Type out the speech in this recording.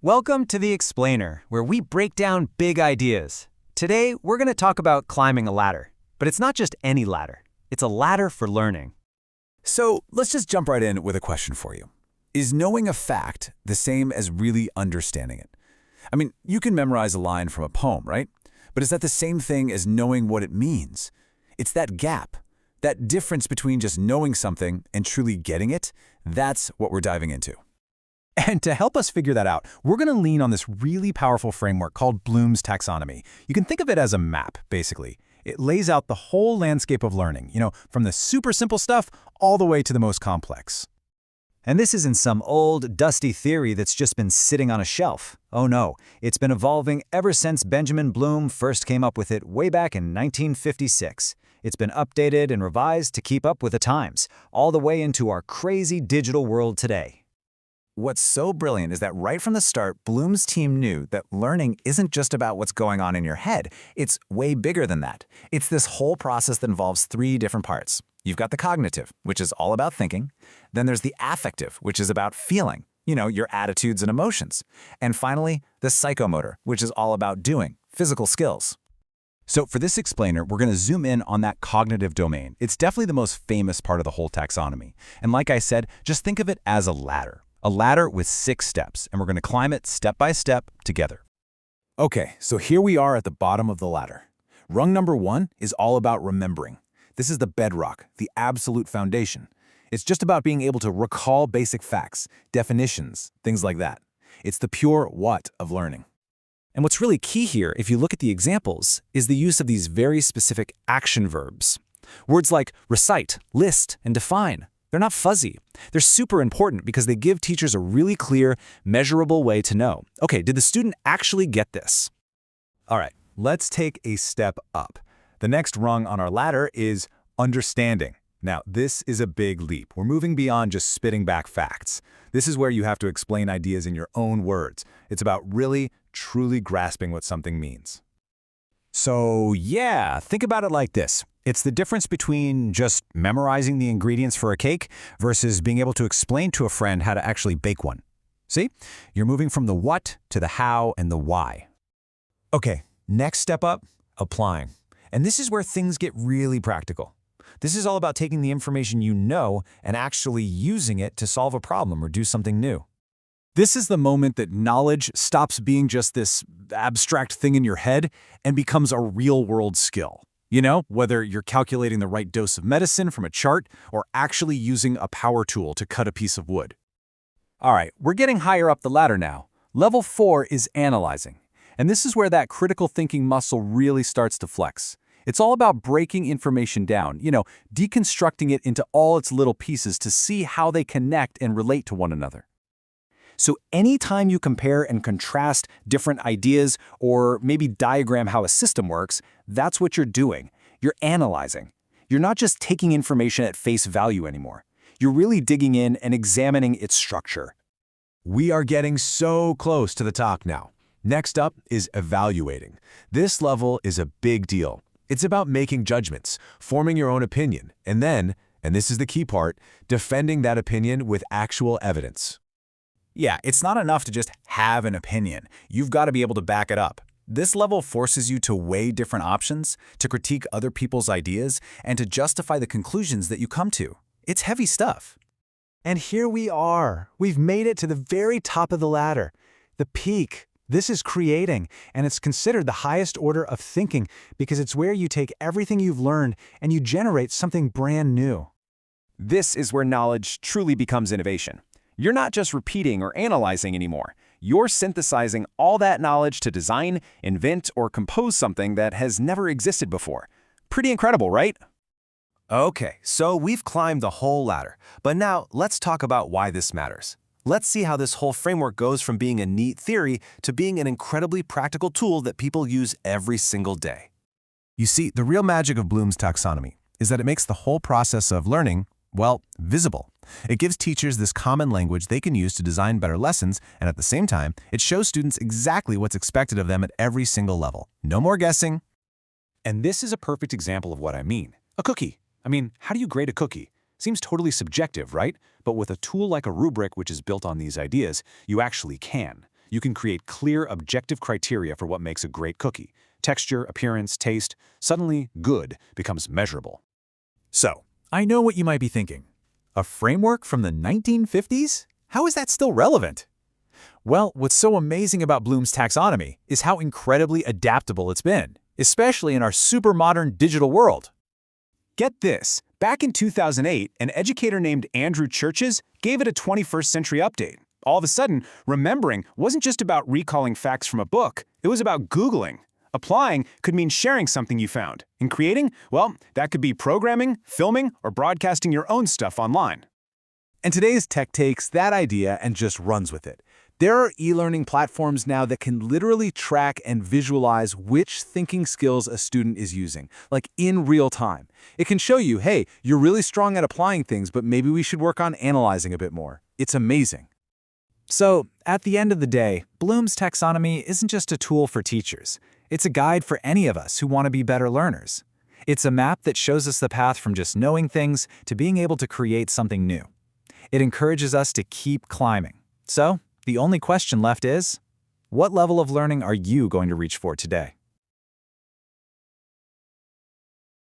Welcome to The Explainer, where we break down big ideas. Today, we're going to talk about climbing a ladder. But it's not just any ladder. It's a ladder for learning. So let's just jump right in with a question for you. Is knowing a fact the same as really understanding it? I mean, you can memorize a line from a poem, right? But is that the same thing as knowing what it means? It's that gap, that difference between just knowing something and truly getting it. That's what we're diving into. And to help us figure that out, we're going to lean on this really powerful framework called Bloom's Taxonomy. You can think of it as a map, basically. It lays out the whole landscape of learning, from the super simple stuff all the way to the most complex. And this isn't some old, dusty theory that's just been sitting on a shelf. Oh no, it's been evolving ever since Benjamin Bloom first came up with it way back in 1956. It's been updated and revised to keep up with the times, all the way into our crazy digital world today. What's so brilliant is that right from the start, Bloom's team knew that learning isn't just about what's going on in your head. It's way bigger than that. It's this whole process that involves three different parts. You've got the cognitive, which is all about thinking. Then there's the affective, which is about feeling, your attitudes and emotions. And finally, the psychomotor, which is all about doing, physical skills. So for this explainer, we're going to zoom in on that cognitive domain. It's definitely the most famous part of the whole taxonomy. And like I said, just think of it as a ladder. A ladder with 6 steps, and we're going to climb it step by step together. Okay, so here we are at the bottom of the ladder. Rung number 1 is all about remembering. This is the bedrock, the absolute foundation. It's just about being able to recall basic facts, definitions, things like that. It's the pure what of learning. And what's really key here, if you look at the examples, is the use of these very specific action verbs. Words like recite, list, and define. They're not fuzzy. They're super important because they give teachers a really clear, measurable way to know, okay, did the student actually get this? All right, let's take a step up. The next rung on our ladder is understanding. Now, this is a big leap. We're moving beyond just spitting back facts. This is where you have to explain ideas in your own words. It's about really, truly grasping what something means. So yeah, think about it like this. It's the difference between just memorizing the ingredients for a cake versus being able to explain to a friend how to actually bake one. See? You're moving from the what to the how and the why. Okay, next step up, applying. And this is where things get really practical. This is all about taking the information you know and actually using it to solve a problem or do something new. This is the moment that knowledge stops being just this abstract thing in your head and becomes a real-world skill. Whether you're calculating the right dose of medicine from a chart or actually using a power tool to cut a piece of wood. All right, we're getting higher up the ladder now. Level 4 is analyzing. And this is where that critical thinking muscle really starts to flex. It's all about breaking information down, deconstructing it into all its little pieces to see how they connect and relate to one another. So anytime you compare and contrast different ideas or maybe diagram how a system works, that's what you're doing. You're analyzing. You're not just taking information at face value anymore. You're really digging in and examining its structure. We are getting so close to the top now. Next up is evaluating. This level is a big deal. It's about making judgments, forming your own opinion, and then, and this is the key part, defending that opinion with actual evidence. Yeah, it's not enough to just have an opinion. You've got to be able to back it up. This level forces you to weigh different options, to critique other people's ideas, and to justify the conclusions that you come to. It's heavy stuff. And here we are. We've made it to the very top of the ladder. The peak. This is creating, and it's considered the highest order of thinking because it's where you take everything you've learned and you generate something brand new. This is where knowledge truly becomes innovation. You're not just repeating or analyzing anymore. You're synthesizing all that knowledge to design, invent, or compose something that has never existed before. Pretty incredible, right? Okay, so we've climbed the whole ladder, but now let's talk about why this matters. Let's see how this whole framework goes from being a neat theory to being an incredibly practical tool that people use every single day. You see, the real magic of Bloom's taxonomy is that it makes the whole process of learning, well, visible. It gives teachers this common language they can use to design better lessons, and at the same time, it shows students exactly what's expected of them at every single level. No more guessing. And this is a perfect example of what I mean. A cookie. How do you grade a cookie? Seems totally subjective, right? But with a tool like a rubric which is built on these ideas, you actually can. you can create clear, objective criteria for what makes a great cookie. Texture, appearance, taste. Suddenly, good becomes measurable. So, I know what you might be thinking. A framework from the 1950s? How is that still relevant? Well, what's so amazing about Bloom's taxonomy is how incredibly adaptable it's been, especially in our super modern digital world. Get this. Back in 2008, an educator named Andrew Churches gave it a 21st century update. All of a sudden, remembering wasn't just about recalling facts from a book, it was about Googling. Applying could mean sharing something you found. And creating, well, that could be programming, filming, or broadcasting your own stuff online. And today's tech takes that idea and just runs with it. There are e-learning platforms now that can literally track and visualize which thinking skills a student is using, like in real time. It can show you, hey, you're really strong at applying things, but maybe we should work on analyzing a bit more. It's amazing. So, at the end of the day, Bloom's taxonomy isn't just a tool for teachers. It's a guide for any of us who want to be better learners. It's a map that shows us the path from just knowing things to being able to create something new. It encourages us to keep climbing. So, the only question left is, what level of learning are you going to reach for today?